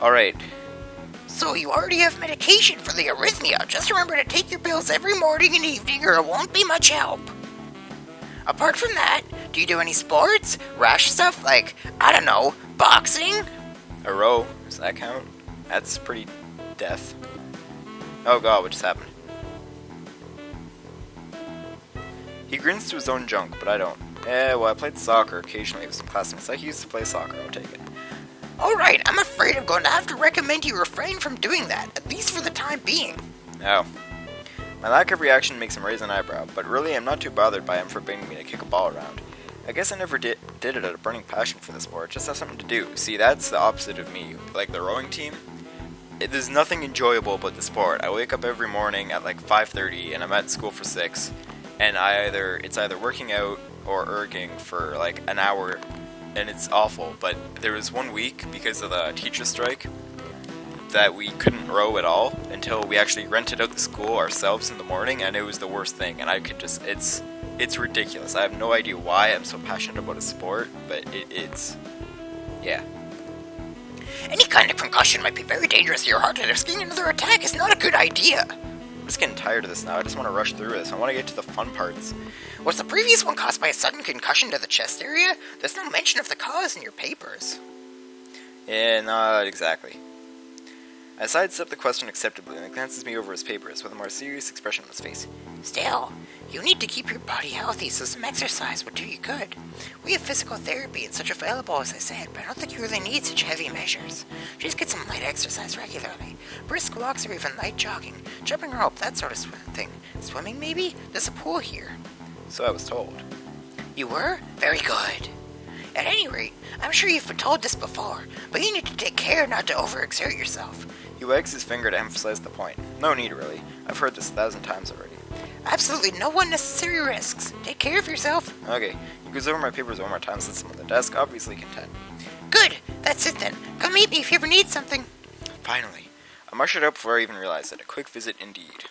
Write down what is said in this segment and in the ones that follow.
Alright. So you already have medication for the arrhythmia. Just remember to take your pills every morning and evening or it won't be much help. Apart from that, do you do any sports? Rash stuff like, I don't know, boxing? A row. Does that count? That's pretty death. Oh god, what just happened? He grins to his own junk, but I don't. Well, I played soccer occasionally with some classmates. I used to play soccer, I'll take it. Alright, I'm afraid I'm going to have to recommend you refrain from doing that, at least for the time being. Oh. My lack of reaction makes him raise an eyebrow, but really I'm not too bothered by him forbidding me to kick a ball around. I guess I never did it out of burning passion for the sport, just have something to do. See, that's the opposite of me. Like the rowing team, there's nothing enjoyable about the sport. I wake up every morning at like 5:30 and I'm at school for 6, and it's either working out or erging for like an hour, and it's awful. But there was one week, because of the teacher strike, that we couldn't row at all until we actually rented out the school ourselves in the morning, and it was the worst thing. And I could just, it's ridiculous. I have no idea why I'm so passionate about a sport, but yeah. Any kind of concussion might be very dangerous to your heart, and risking another attack is not a good idea. I'm just getting tired of this now. I just want to rush through this. I want to get to the fun parts. Was the previous one caused by a sudden concussion to the chest area? There's no mention of the cause in your papers. Yeah, not exactly. I sidestep the question acceptably and he glances me over his papers with a more serious expression on his face. Still, you need to keep your body healthy, so some exercise would do you good. We have physical therapy and such available, as I said, but I don't think you really need such heavy measures. Just get some light exercise regularly. Brisk walks or even light jogging. Jumping rope, that sort of thing. Swimming, maybe? There's a pool here. So I was told. You were? Very good. At any rate, I'm sure you've been told this before, but you need to take care not to overexert yourself. He wags his finger to emphasize the point. No need, really. I've heard this 1,000 times already. Absolutely no unnecessary risks. Take care of yourself. Okay, he goes over my papers one more time, sets them on the desk, obviously content. Good, that's it then. Come meet me if you ever need something. Finally. I'm ushered out before I even realized it. A quick visit indeed.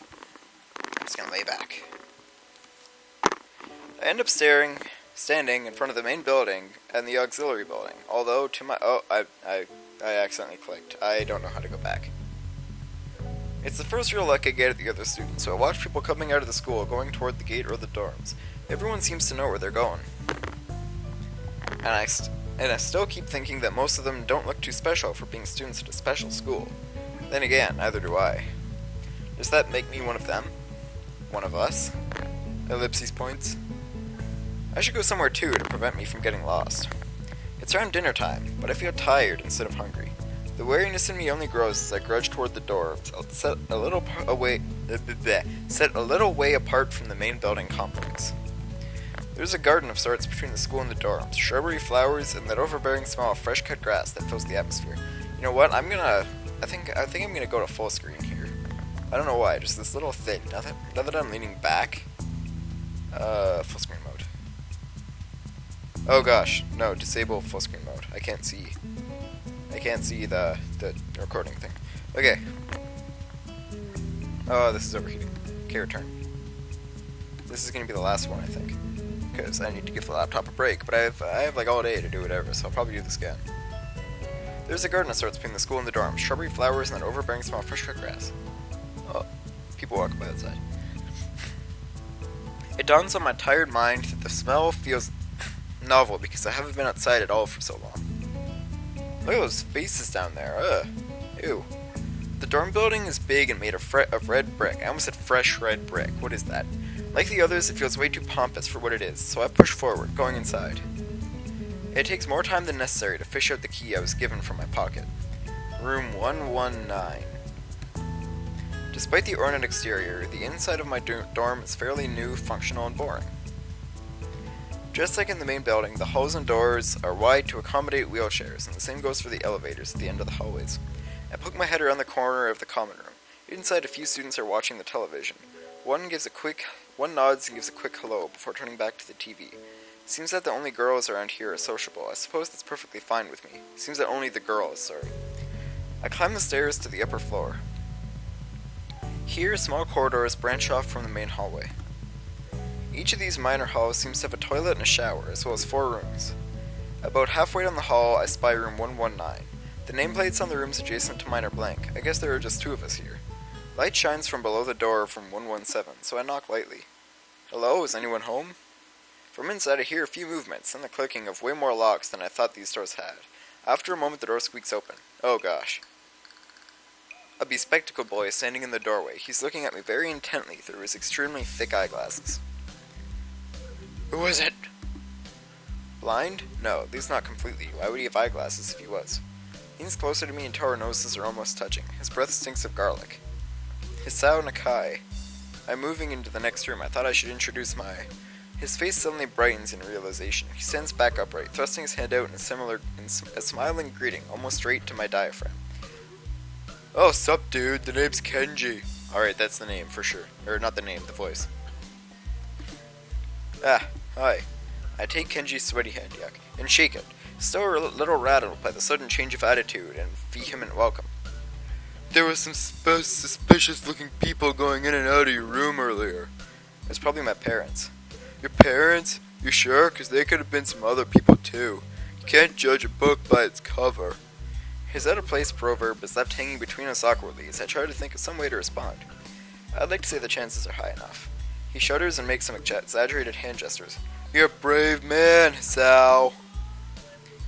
I'm just gonna lay back. I end up standing in front of the main building and the auxiliary building. Although, to my... Oh, I accidentally clicked. I don't know how to go back. It's the first real look I get at the other students, so I watch people coming out of the school, going toward the gate or the dorms. Everyone seems to know where they're going. And I still keep thinking that most of them don't look too special for being students at a special school. Then again, neither do I. Does that make me one of them? One of us? Ellipses points. I should go somewhere too to prevent me from getting lost. It's around dinner time, but I feel tired instead of hungry. The wariness in me only grows as I grudge toward the door, set a little way apart from the main building complex. There's a garden of sorts between the school and the dorms, shrubbery, flowers, and that overbearing smell of fresh-cut grass that fills the atmosphere. You know what? I think I'm gonna go to full screen here. I don't know why, just this little thing. Now that I'm leaning back, full screen mode. Oh gosh, no, disable full screen mode. I can't see the recording thing. Okay. Oh, this is overheating. Okay, return. This is gonna be the last one, I think, because I need to give the laptop a break. But I have like all day to do whatever, so I'll probably do this again. There's a garden of sorts between the school and the dorm, shrubbery, flowers, and that overbearing smell of fresh-cut grass. Oh, people walk by outside. It dawns on my tired mind that the smell feels novel because I haven't been outside at all for so long. Look at those faces down there. Ugh. Ew. The dorm building is big and made of red brick. I almost said fresh red brick. What is that? Like the others, it feels way too pompous for what it is, so I push forward, going inside. It takes more time than necessary to fish out the key I was given from my pocket. Room 119. Despite the ornate exterior, the inside of my dorm is fairly new, functional, and boring. Just like in the main building, the halls and doors are wide to accommodate wheelchairs, and the same goes for the elevators at the end of the hallways. I poke my head around the corner of the common room. Inside, a few students are watching the television. One nods and gives a quick hello before turning back to the TV. Seems that the only girls around here are sociable. I suppose that's perfectly fine with me. Seems that only the girls, sorry. I climb the stairs to the upper floor. Here, small corridors branch off from the main hallway. Each of these minor halls seems to have a toilet and a shower, as well as 4 rooms. About halfway down the hall, I spy room 119. The nameplates on the rooms adjacent to mine are blank. I guess there are just 2 of us here. Light shines from below the door from 117, so I knock lightly. Hello, is anyone home? From inside I hear a few movements, and the clicking of way more locks than I thought these doors had. After a moment the door squeaks open. Oh gosh. A bespectacled boy is standing in the doorway. He's looking at me very intently through his extremely thick eyeglasses. Who is it? Blind? No, at least not completely. Why would he have eyeglasses if he was? He leans closer to me until our noses are almost touching. His breath stinks of garlic. Hisao Nakai. I'm moving into the next room. I thought I should introduce my... His face suddenly brightens in realization. He stands back upright, thrusting his hand out in a smiling greeting, almost straight to my diaphragm. Oh, sup dude, the name's Kenji. Alright, that's the name, for sure. Or not the name, the voice. Ah, hi. I take Kenji's sweaty hand, Yuck, and shake it, still a little rattled by the sudden change of attitude and vehement welcome. There were some suspicious-looking people going in and out of your room earlier. It's probably my parents. Your parents? You sure? 'Cause they could have been some other people too. You can't judge a book by its cover. His out-of-place proverb is left hanging between us awkwardly as I try to think of some way to respond. I'd like to say the chances are high enough. He shudders and makes some exaggerated hand gestures. You're a brave man, Hisao.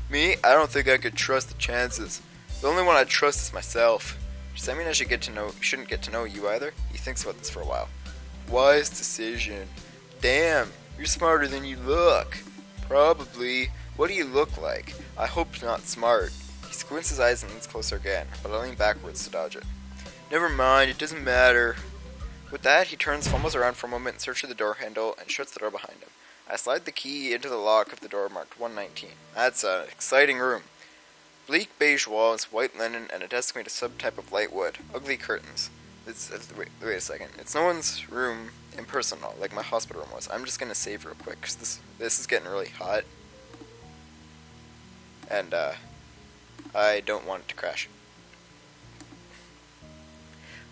Me? I don't think I could trust the chances. The only one I trust is myself. Does that mean I shouldn't get to know you either? He thinks about this for a while. Wise decision. Damn, you're smarter than you look. Probably. What do you look like? I hope not smart. He squints his eyes and leans closer again, but I lean backwards to dodge it. Never mind, it doesn't matter. With that, he turns, fumbles around for a moment in search of the door handle, and shuts the door behind him. I slide the key into the lock of the door marked 119. That's an exciting room. Bleak beige walls, white linen, and a desk made of some type of light wood. Ugly curtains. Wait a second. It's no one's room impersonal, like my hospital room was. I'm just gonna save real quick, because this is getting really hot. And, I don't want it to crash.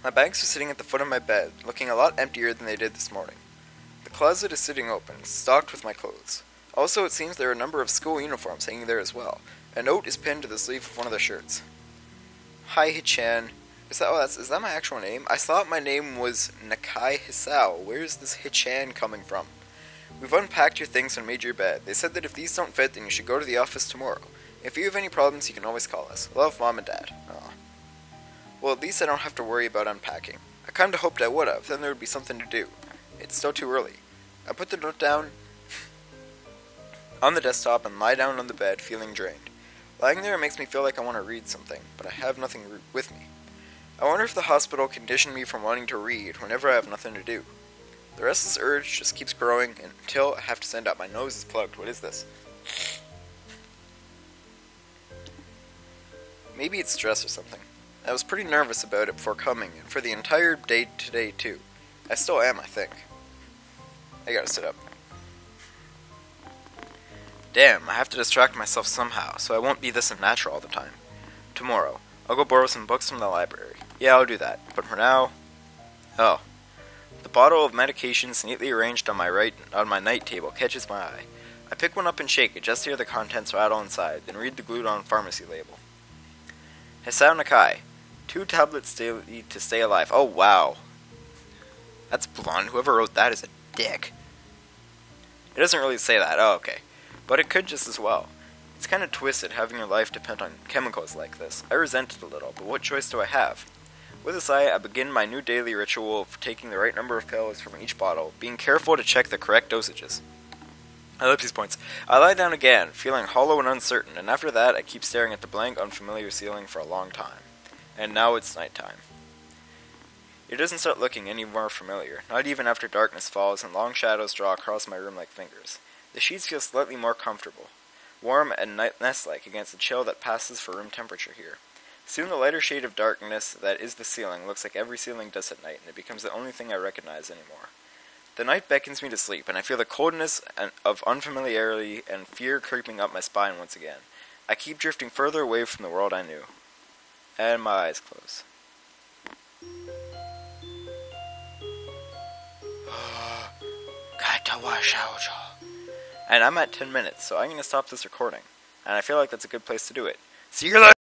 My bags are sitting at the foot of my bed, looking a lot emptier than they did this morning. The closet is sitting open, stocked with my clothes. Also, it seems there are a number of school uniforms hanging there as well. A note is pinned to the sleeve of one of the shirts. Hi, Hichan. Is that my actual name? I thought my name was Nakai Hisao. Where is this Hichan coming from? We've unpacked your things and made your bed. They said that if these don't fit, then you should go to the office tomorrow. If you have any problems, you can always call us. Love, Mom and Dad. Aw. Well, at least I don't have to worry about unpacking. I kinda hoped I would have, then there would be something to do. It's still too early. I put the note down on the desktop and lie down on the bed, feeling drained. Lying there makes me feel like I want to read something, but I have nothing with me. I wonder if the hospital conditioned me from wanting to read whenever I have nothing to do. The restless urge just keeps growing until I have to send out. My nose is plugged. What is this? Maybe it's stress or something. I was pretty nervous about it before coming, and for the entire day today too. I still am, I think. I gotta sit up. Damn, I have to distract myself somehow, so I won't be this unnatural all the time. Tomorrow, I'll go borrow some books from the library. Yeah, I'll do that, but for now... Oh. The bottle of medications neatly arranged on my night table catches my eye. I pick one up and shake it just to hear the contents rattle inside, then read the glued-on pharmacy label. Hisao Nakai. 2 tablets daily to stay alive. Oh, wow. That's blunt. Whoever wrote that is a dick. It doesn't really say that. Oh, okay. But it could just as well. It's kind of twisted having your life depend on chemicals like this. I resent it a little, but what choice do I have? With a sigh, I begin my new daily ritual of taking the right number of pills from each bottle, being careful to check the correct dosages. I love these points. I lie down again, feeling hollow and uncertain, and after that I keep staring at the blank, unfamiliar ceiling for a long time. And now it's nighttime. It doesn't start looking any more familiar, not even after darkness falls and long shadows draw across my room like fingers. The sheets feel slightly more comfortable, warm and nest-like against the chill that passes for room temperature here. Soon the lighter shade of darkness that is the ceiling looks like every ceiling does at night, and it becomes the only thing I recognize anymore. The night beckons me to sleep, and I feel the coldness of unfamiliarity and fear creeping up my spine once again. I keep drifting further away from the world I knew. And my eyes close. Katawa Shoujo. And I'm at 10 minutes, so I'm going to stop this recording. And I feel like that's a good place to do it. See you later!